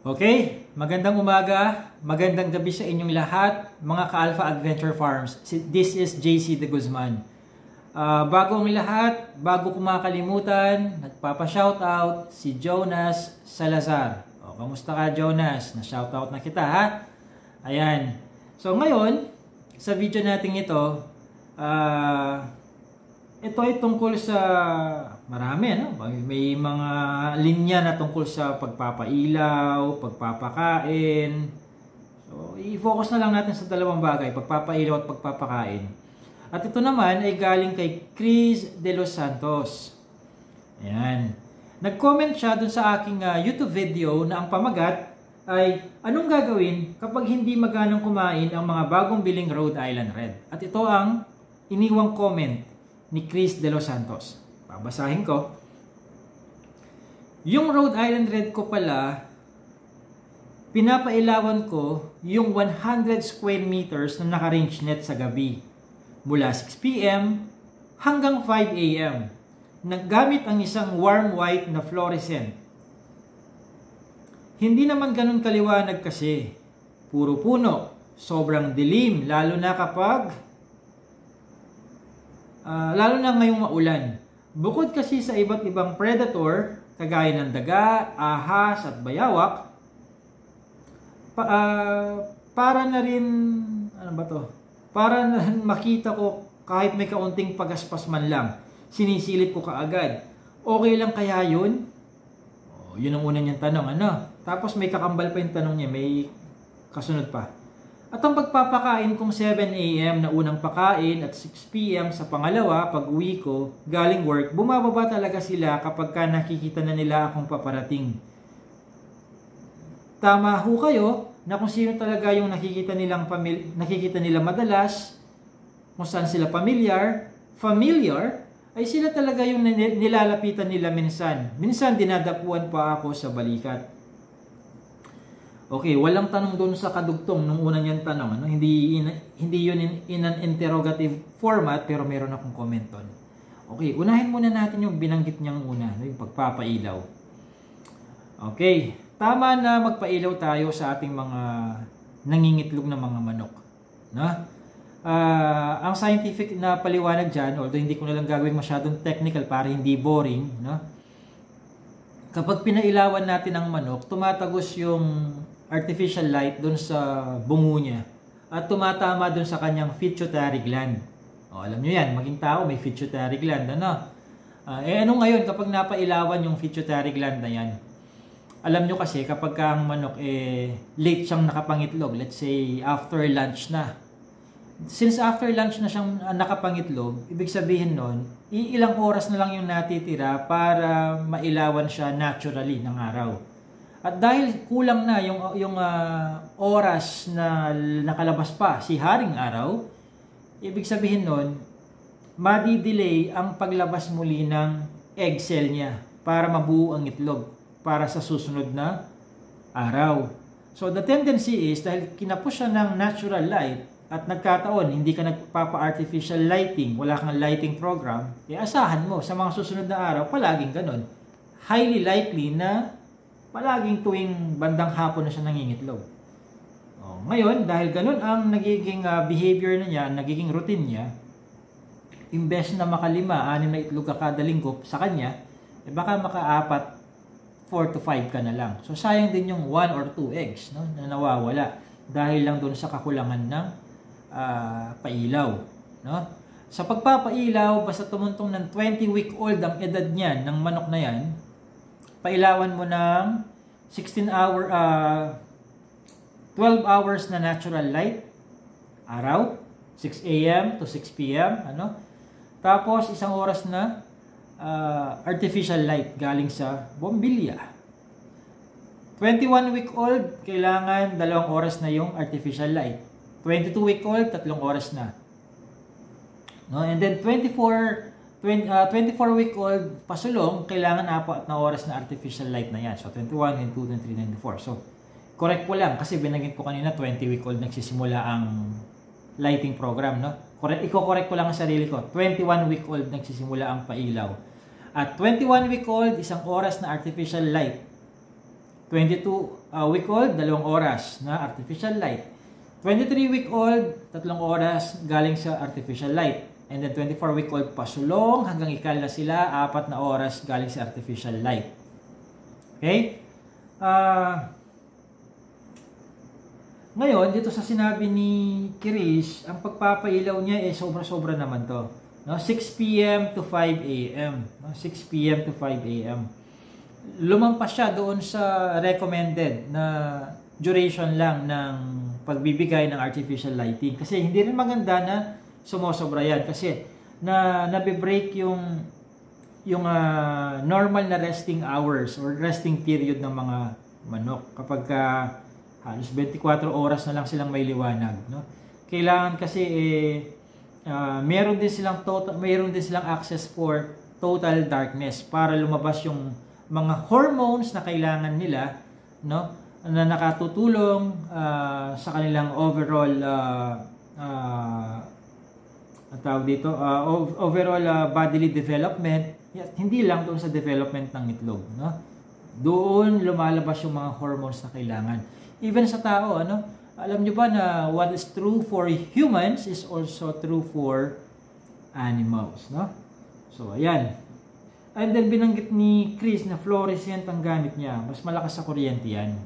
Okay, magandang umaga, magandang gabi sa inyong lahat, mga ka-Alpha Adventure Farms. This is JC De Guzman. Bago ang lahat, bago ko makalimutan, nagpapa-shoutout si Jonas Salazar. Kamusta ka, Jonas? Na-shoutout na kita, ha? Ayan. So ngayon, sa video natin ito, ito ay tungkol sa marami, no? May mga linya na tungkol sa pagpapailaw, pagpapakain. So, i-focus na lang natin sa dalawang bagay, pagpapailaw at pagpapakain. At ito naman ay galing kay Chris De Los Santos. Ayan. Nag-comment siya dun sa aking YouTube video na ang pamagat ay anong gagawin kapag hindi maganong kumain ang mga bagong biling Rhode Island Red. At ito ang iniwang comment ni Chris De Los Santos. Babasahin ko. Yung Rhode Island Red ko pala, pinapailawan ko yung 100 square meters na naka-range net sa gabi. Mula 6 p.m. hanggang 5 a.m. Naggamit ang isang warm white na fluorescent. Hindi naman ganun kaliwanag kasi. Puro puno. Sobrang dilim. Lalo na ngayong maulan. Bukod kasi sa iba't ibang predator, kagaya ng daga, ahas at bayawak, para na rin, para na makita ko kahit may kaunting pagaspas man lang, sinisilip ko kaagad. Okay lang kaya yun? Yun ang una niyang tanong, Tapos may kakambal pa yung tanong niya, may kasunod pa. At ang pagpapakain kong 7 a.m. na unang pakain at 6 p.m. sa pangalawa pag uwi ko galing work, bumababa talaga sila kapag nakikita na nila akong paparating. Tama ho kayo na kung sino talaga yung nakikita nila madalas, kung saan sila familiar, ay sila talaga yung nilalapitan nila minsan. Minsan dinadapuan pa ako sa balikat. Okay, walang tanong doon sa kadugtong nung una niyang tanong. Hindi yun in an interrogative format, pero meron akong comment doon. Okay, unahin muna natin yung binanggit niyang una, yung pagpapailaw. Okay, tama na magpailaw tayo sa ating mga nangingitlog na mga manok. Ang scientific na paliwanag dyan, although hindi ko na lang gagawin masyadong technical para hindi boring, kapag pinailawan natin ang manok, tumatagos yung artificial light doon sa bungo niya at tumatama doon sa kanyang pituitary gland. Alam nyo yan, maging tao may pituitary gland. Ano ngayon kapag napailawan yung pituitary gland na yan? Alam nyo kasi kapag ang manok late siyang nakapangitlog, let's say after lunch na. Since after lunch na siyang nakapangitlog, ibig sabihin nun, ilang oras na lang yung natitira para mailawan siya naturally ng araw. At dahil kulang na yung oras na nakalabas pa si haring araw, ibig sabihin nun, madi-delay ang paglabas muli ng egg cell niya para mabuo ang itlog para sa susunod na araw. So the tendency is, dahil kinapos siya ng natural light at nagkataon, hindi ka nagpapa-artificial lighting, wala kang lighting program, asahan mo sa mga susunod na araw, palaging ganun. Highly likely na palaging tuwing bandang hapon na siya nangingitlog. Ngayon, dahil ganun ang nagiging behavior na niya, nagiging routine niya, imbes na makalima, 6 na itlog ka kada linggo sa kanya, baka maka-4 to 5 ka na lang. So, sayang din yung 1 or 2 eggs na nawawala dahil lang doon sa kakulangan ng pailaw. Sa pagpapailaw, basta tumuntong ng 20-week-old ang edad niyan ng manok na yan, pailawan mo ng 12 hours na natural light, araw, 6 a.m. to 6 p.m. Tapos, 1 oras na artificial light galing sa bombilya. 21-week-old, kailangan 2 oras na yung artificial light. 22-week-old, 3 oras na. And then 24-week-old pasulong, kailangan 4 na oras na artificial light na yan. So, 21, 22, 23, 24. So, correct ko lang kasi binanggit ko kanina 20-week-old nagsisimula ang lighting program. Iko-correct ko lang ang sarili ko. 21-week-old nagsisimula ang pailaw. At 21-week-old, 1 oras na artificial light. 22-week-old, 2 oras na artificial light. 23-week-old, 3 oras galing sa artificial light. And then 24-week-old pasulong hanggang ikal na sila, 4 na oras galing sa artificial light. Okay? Ngayon, dito sa sinabi ni Chris, ang pagpapailaw niya sobra-sobra naman to. No? 6 p.m. to 5 a.m. No? 6 p.m. to 5 a.m. Lumampas siya doon sa recommended na duration lang ng pagbibigay ng artificial lighting. Kasi hindi rin maganda na sumosobra yan. Kasi nabe-break yung normal na resting hours or resting period ng mga manok. Kapag halos 24 oras na lang silang may liwanag. No? Kailangan kasi mayroon din silang access for total darkness para lumabas yung mga hormones na kailangan nila, no, na nakatutulong sa kanilang overall bodily development, hindi lang doon sa development ng itlog, no. Doon lumalabas yung mga hormones na kailangan. Even sa tao, alam nyo ba na what is true for humans is also true for animals, no? So ayan. And then binanggit ni Chris na fluorescent ang gamit niya. Mas malakas sa kuryente yan.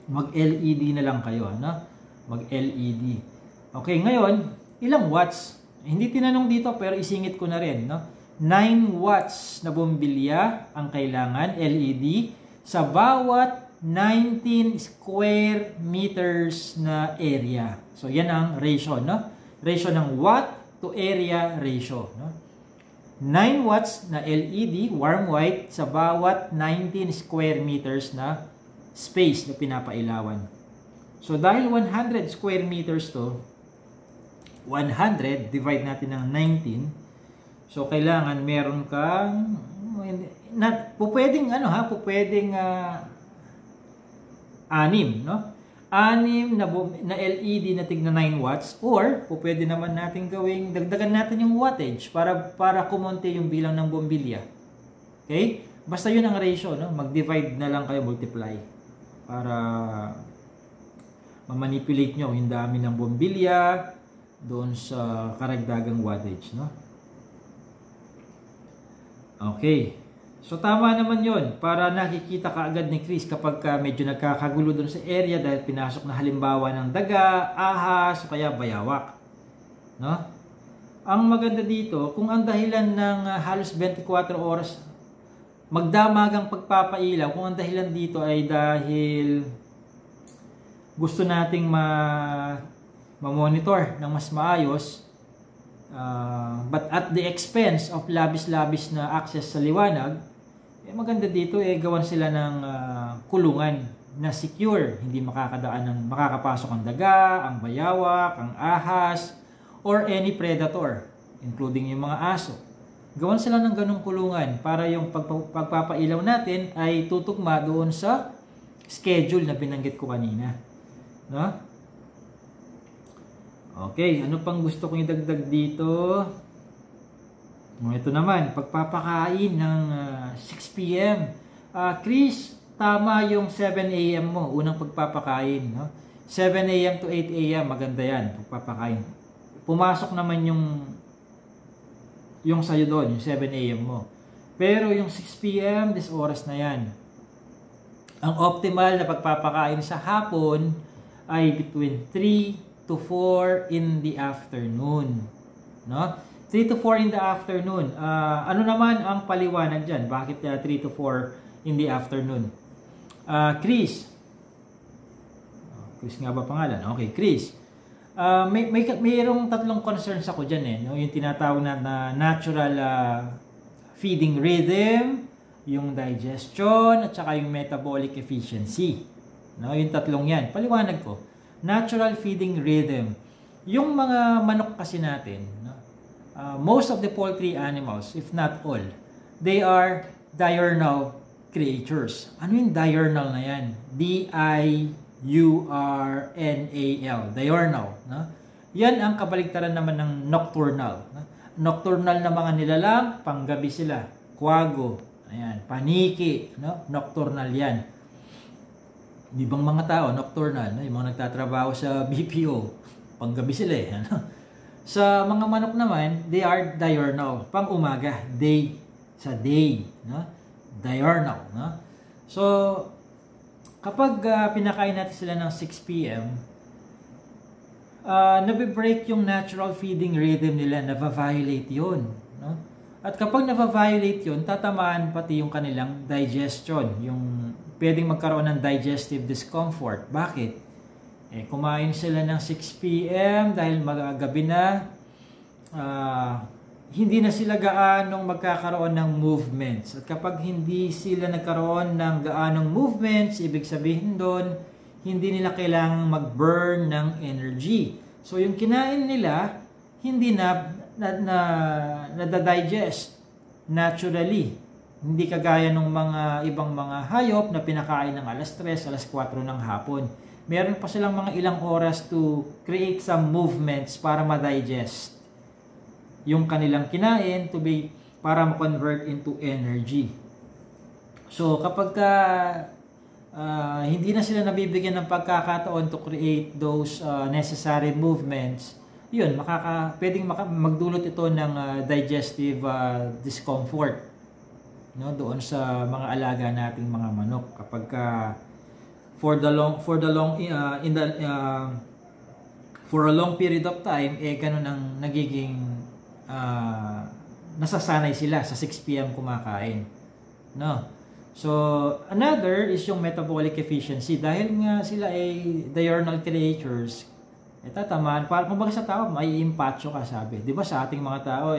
Mag-LED na lang kayo, no? Mag-LED. Okay, ngayon, ilang watts? Hindi tinanong dito pero isingit ko na rin, no? 9 watts na bombilya ang kailangan, LED, sa bawat 19 square meters na area. So, yan ang ratio, no? Ratio ng watt to area ratio, no? 9 watts na LED, warm white, sa bawat 19 square meters na space na pinapailawan. So, dahil 100 square meters to, 100, divide natin ng 19. So, kailangan meron kang, pwedeng 6, no? 6 na LED na tigna 9 watts or pwede naman natin gawing dagdagan natin yung wattage para kumonte yung bilang ng bombilya. Okay? Basta yun ang ratio, no? Mag-divide na lang kayo, multiply para mamanipulate nyo yung dami ng bombilya doon sa karagdagang wattage, no? Okay. So, tama naman yon para nakikita ka agad ni Chris kapag medyo nagkakagulo doon sa area dahil pinasok na halimbawa ng daga, ahas, o kaya bayawak. No? Ang maganda dito, kung ang dahilan ng halos 24 oras magdamagang pagpapailaw, kung ang dahilan dito ay dahil gusto nating ma-monitor ng mas maayos, but at the expense of labis-labis na access sa liwanag, maganda dito gawan sila ng kulungan na secure, hindi makakapasok ang daga, ang bayawak, ang ahas, or any predator, including yung mga aso. Gawan sila ng ganong kulungan para yung pagpapailaw natin ay tutugma doon sa schedule na binanggit ko kanina. No? Okay, ano pang gusto kong idagdag dito? Ito naman, pagpapakain ng 6 p.m. Chris, tama yung 7 a.m. mo, unang pagpapakain. No? 7 a.m. to 8 a.m. maganda yan, pagpapakain. Pumasok naman yung sayo doon, yung 7 a.m. mo. Pero yung 6 p.m., this oras na yan. Ang optimal na pagpapakain sa hapon ay between 3 to 4 in the afternoon. No? 3 to 4 in the afternoon. Ano naman ang paliwanag dyan? Bakit 3 to 4 in the afternoon? Chris. Chris nga ba pangalan? Okay, Chris. Mayroong tatlong concerns ako dyan. No? Yung tinatawag na natural feeding rhythm, yung digestion, at saka yung metabolic efficiency. No? Yung tatlong yan. Paliwanag ko. Natural feeding rhythm. Yung mga manok kasi natin, no? Most of the poultry animals, if not all, they are diurnal creatures. Ano yung diurnal na yan? D-I-U-R-N-A-L. Diurnal. No? Yan ang kabaligtaran naman ng nocturnal. No? Nocturnal na mga nilalang, panggabi sila. Kwago. Ayan. Paniki. No? Nocturnal yan. ibang mga tao, nocturnal, no? Yung mga nagtatrabaho sa BPO, panggabi sila eh. Ano? Sa mga manok naman, they are diurnal, pang umaga, sa day, no? Diurnal, no? So, kapag pinakain natin sila ng 6 p.m., nabe-break yung natural feeding rhythm nila, nava-violate yun, no? At kapag nava-violate yun, tatamaan pati yung kanilang digestion, yung pwedeng magkaroon ng digestive discomfort. Bakit? Kumain sila ng 6 p.m. dahil gabi na, hindi na sila gaanong magkakaroon ng movements. At kapag hindi sila nagkaroon ng gaanong movements, ibig sabihin doon, hindi nila kailangang mag-burn ng energy. So yung kinain nila, hindi na nadadigest naturally. Hindi kagaya ng mga ibang mga hayop na pinakain ng alas 3, alas 4 ng hapon. Meron pa silang mga ilang oras to create some movements para ma-digest yung kanilang kinain para ma-convert into energy. So kapag hindi na sila nabibigyan ng pagkakataon to create those necessary movements, yun, pwedeng magdulot ito ng digestive discomfort, no, doon sa mga alaga nating mga manok kapag for a long period of time ganun ang nagiging nasasanay sila sa 6 p.m. kumakain, no. So another is yung metabolic efficiency. Dahil nga sila ay diurnal creatures, tatamaan, para kumbaga sa tao, may impatcho ka, sabi. Di ba sa ating mga tao,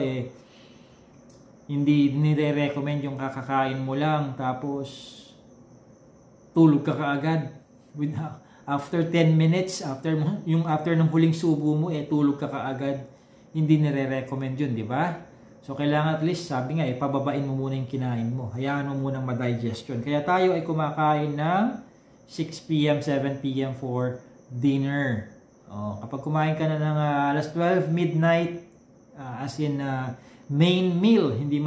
hindi nire-recommend yung kakakain mo lang, tapos tulog ka kaagad. After 10 minutes, after ng huling subo mo, tulog ka kaagad. Hindi nire-recommend yun, di ba? So, kailangan at least, sabi nga, pababain mo muna yung kinain mo. Hayaan mo munang ma-digestion. Kaya tayo ay kumakain ng 6 p.m., 7 p.m. for dinner. Kapag kumain ka na ng alas 12 midnight, as in main meal, hindi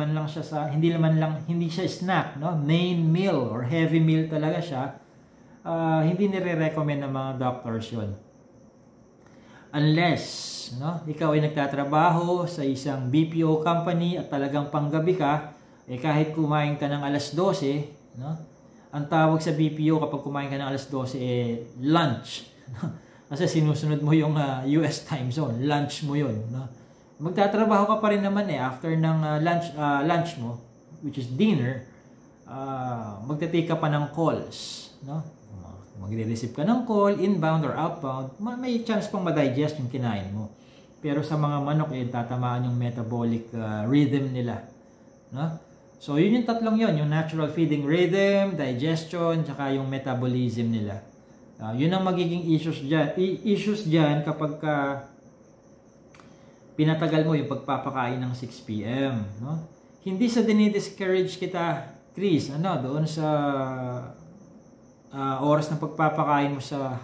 siya snack, no? Main meal or heavy meal talaga siya. Hindi nire-recommend ng mga doctors 'yon. Unless, no, ikaw ay nagtatrabaho sa isang BPO company at talagang panggabi ka, kahit kumain ka ng alas 12, no? Ang tawag sa BPO kapag kumain ka ng alas 12 lunch. Kasi sinusunod mo yung US time zone, lunch mo yun, no? Magtatrabaho ka pa rin naman after ng lunch mo, which is dinner, magte-take ka pa ng calls, no? Magre-receive ka ng call, inbound or outbound, may chance pang ma-digest yung kinain mo. Pero sa mga manok, tatamaan yung metabolic rhythm nila, no? So yun yung tatlong yun, yung natural feeding rhythm, digestion, tsaka yung metabolism nila. Yun ang magiging issues dyan kapag pinatagal mo yung pagpapakain ng 6 p.m. No? Hindi sa dinidiscourage kita, Chris, doon sa oras ng pagpapakain mo sa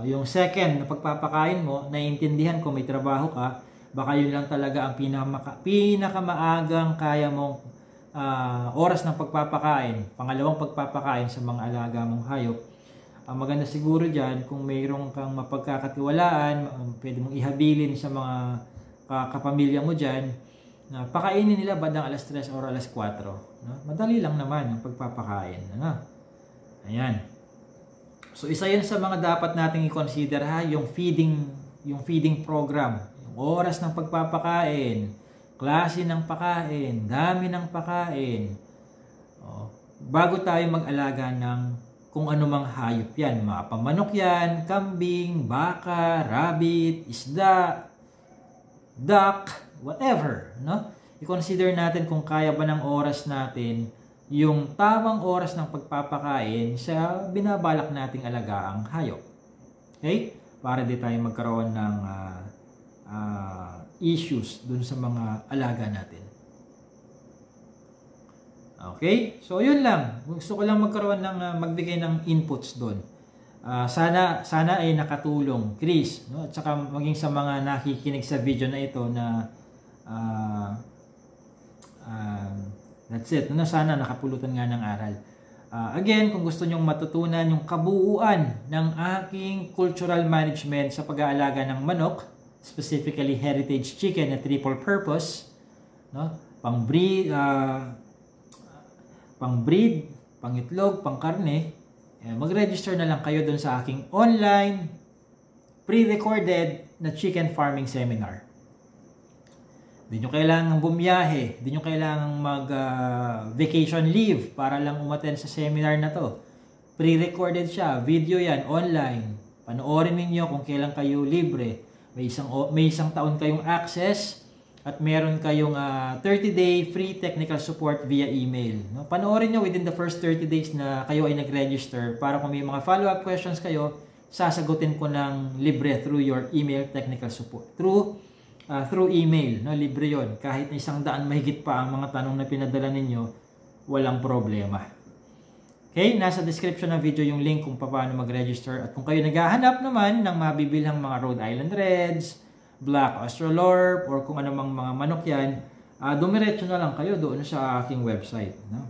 yung second na pagpapakain mo, naiintindihan kung may trabaho ka, baka yun lang talaga ang pinakamaagang kaya mong oras ng pagpapakain, pangalawang pagpapakain sa mga alaga mong hayop. Ang maganda siguro dyan, kung mayroong kang mapagkakatiwalaan, pwede mong ihabilin sa mga kapamilya mo dyan, na pakainin nila bandang alas 3 or alas 4. No? Madali lang naman ang pagpapakain. Ayan. So isa yan sa mga dapat nating i-consider, yung feeding program. Yung oras ng pagpapakain, klase ng pakain, dami ng pakain. Bago tayo mag-alaga ng kung anumang hayop yan, mga pamanok yan, kambing, baka, rabbit, isda, duck, whatever, no? I-consider natin kung kaya ba ng oras natin yung tamang oras ng pagpapakain sa binabalak nating alagaang hayop. Okay? Para di tayo magkaroon ng issues dun sa mga alaga natin. Okay? So, yun lang. Gusto ko lang magbigay ng inputs doon. Sana ay nakatulong, Chris, no? At saka maging sa mga nakikinig sa video na ito na that's it. Sana nakapulutan nga ng aral. Again, kung gusto nyong matutunan yung kabuuan ng aking cultural management sa pag-aalaga ng manok, specifically heritage chicken na triple purpose, no? Pang-breed, pang-itlog, pang-karne, mag-register na lang kayo dun sa aking online, pre-recorded na chicken farming seminar. Hindi nyo kailangang bumiyahe, hindi nyo kailangang mag-vacation leave para lang umattend sa seminar na to. Pre-recorded siya, video yan, online. Panoorin ninyo kung kailan kayo libre. May isang taon kayong access at meron kayong 30-day free technical support via email. No? Panoorin nyo within the first 30 days na kayo ay nag-register para kung may mga follow-up questions kayo, sasagutin ko ng libre through your email technical support. Through email, no? Libre yon. Kahit 100 mahigit pa ang mga tanong na pinadala ninyo, walang problema. Okay, nasa description ng video yung link kung paano mag-register. At kung kayo naghahanap naman ng mabibilhang mga Rhode Island Reds, Black Australorp, or kung anumang mga manok yan, dumiretso na lang kayo doon sa aking website. No?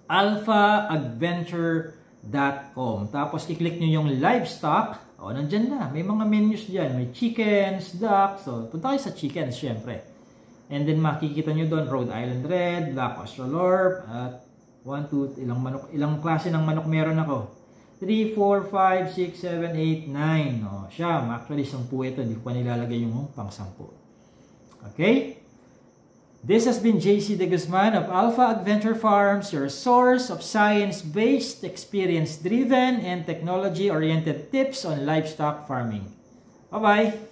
alphaadventure.com. Tapos i-click nyo yung livestock. O, nandyan na. May mga menus dyan. May chickens, ducks. So, punta kayo sa chickens, syempre. And then, makikita nyo doon, Rhode Island Red, Black Australorp, at 1, 2, ilang klase ng manok meron ako. 3, 4, 5, 6, 7, 8, 9. O, siya. Actually, 10 ito. Hindi ko pa nilalagay yung pang-10. Okay? This has been JC De Guzman of Alpha Adventure Farms, your source of science-based, experience-driven, and technology-oriented tips on livestock farming. Bye-bye!